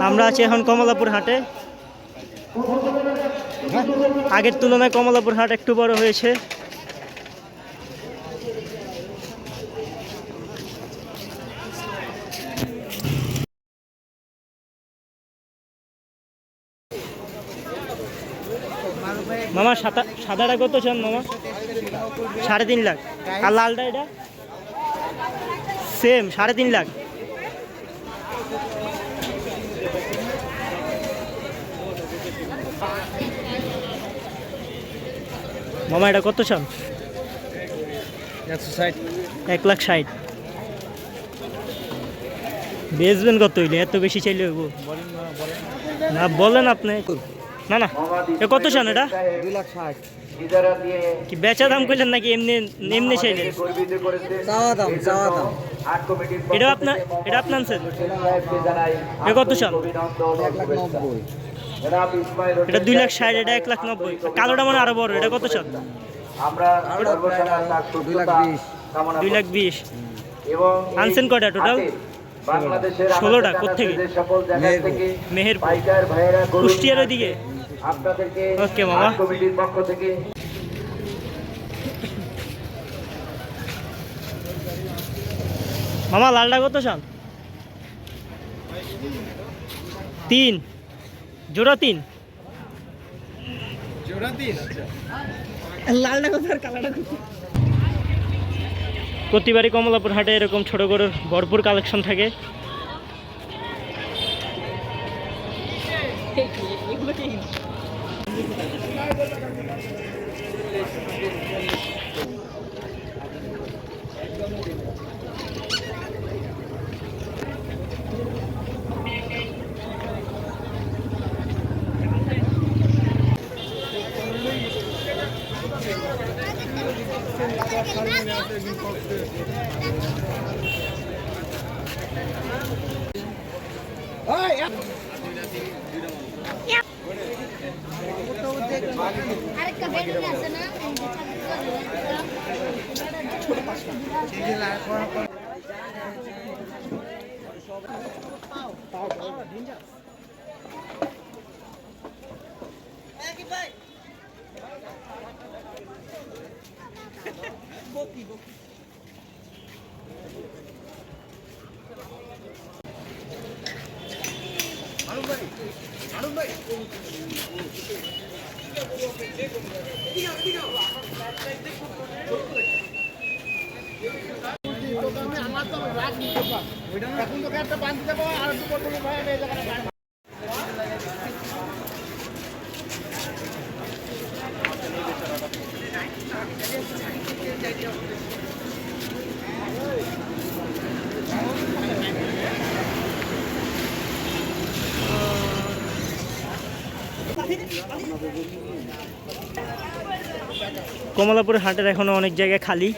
আমরা আছি এখন কমলাপুর হাটে। আগের তুলনায় কমলাপুর হাট একটু বড় হয়েছে। মামা সাদাটা কত চান মামা? 3.5 লাখ। আর লালটা এটা সেম 3.5 লাখ। মামা এটা কত চান? 1,60,000। বেচবেন কত হইলে? এত বেশি চাইলে হইব না? বলেন আপনি। না না, এ কত চান এটা? 2,60,000। কি বেচা দাম কইলেন নাকি এমনি এমনি চাইলেন? চাওয়া দাম। এটা আপনার আনছেন? এ কত চান? 1,90,000। এটা 2,60,000, এটা 1,90,000। কালোটা মানে আরো বড়, এটা কত চান? 2,20,000। আনছেন কয়টা টোটাল? 16টা। কোথেকে? মেহেরপুর, কুষ্টিয়ার ওইদিকে। ওকে মামা। মামা লালটা কত চান? 3 জোড়া 3। লালটা কত আর কালাটা কত? প্রতিবারই কমলাপুর হাটে এরকম ছোট গরুর ভরপুর কালেকশন থাকে। আরেকটা বেডরুম আছে না? কমলাপুর হাটের এখনো অনেক জায়গায় খালি।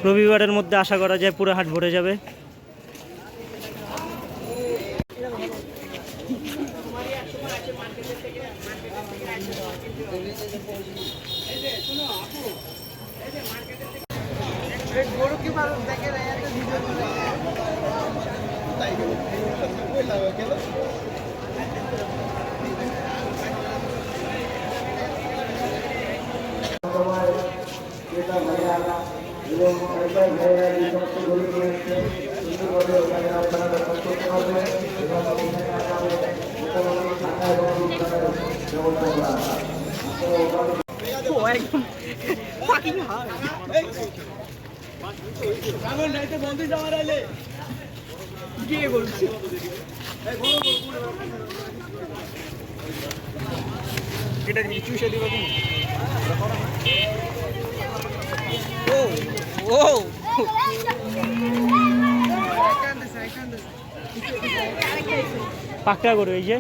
রবিবারের মধ্যে আশা করা যায় পুরো হাট ভরে যাবে। পাকড়া গরু। এই যে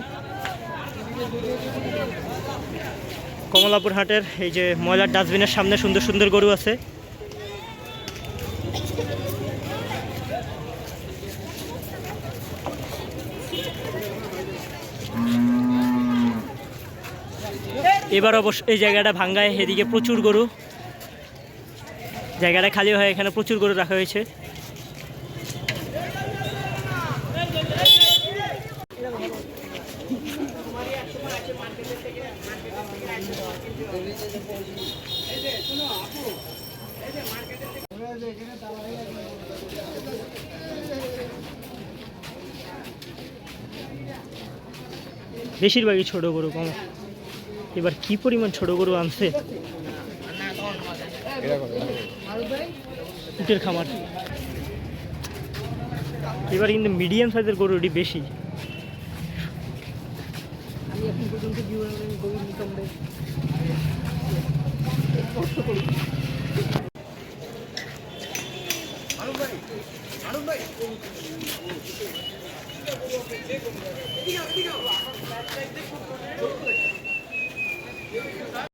কমলাপুর হাটের এই যে ময়লার ডাস্টবিনের সামনে সুন্দর সুন্দর গরু আছে। এবার অবশ্য এই জায়গাটা ভাঙ্গায়, এদিকে প্রচুর গরু, জায়গাটা খালি হয়, এখানে প্রচুর গরু রাখা হয়েছে। বেশিরভাগই ছোট গরু কম। এবার কি পরিমাণ ছোট গরু আনছে, উটের খামার। এবার কিন্তু মিডিয়াম সাইজের গরুটি বেশি।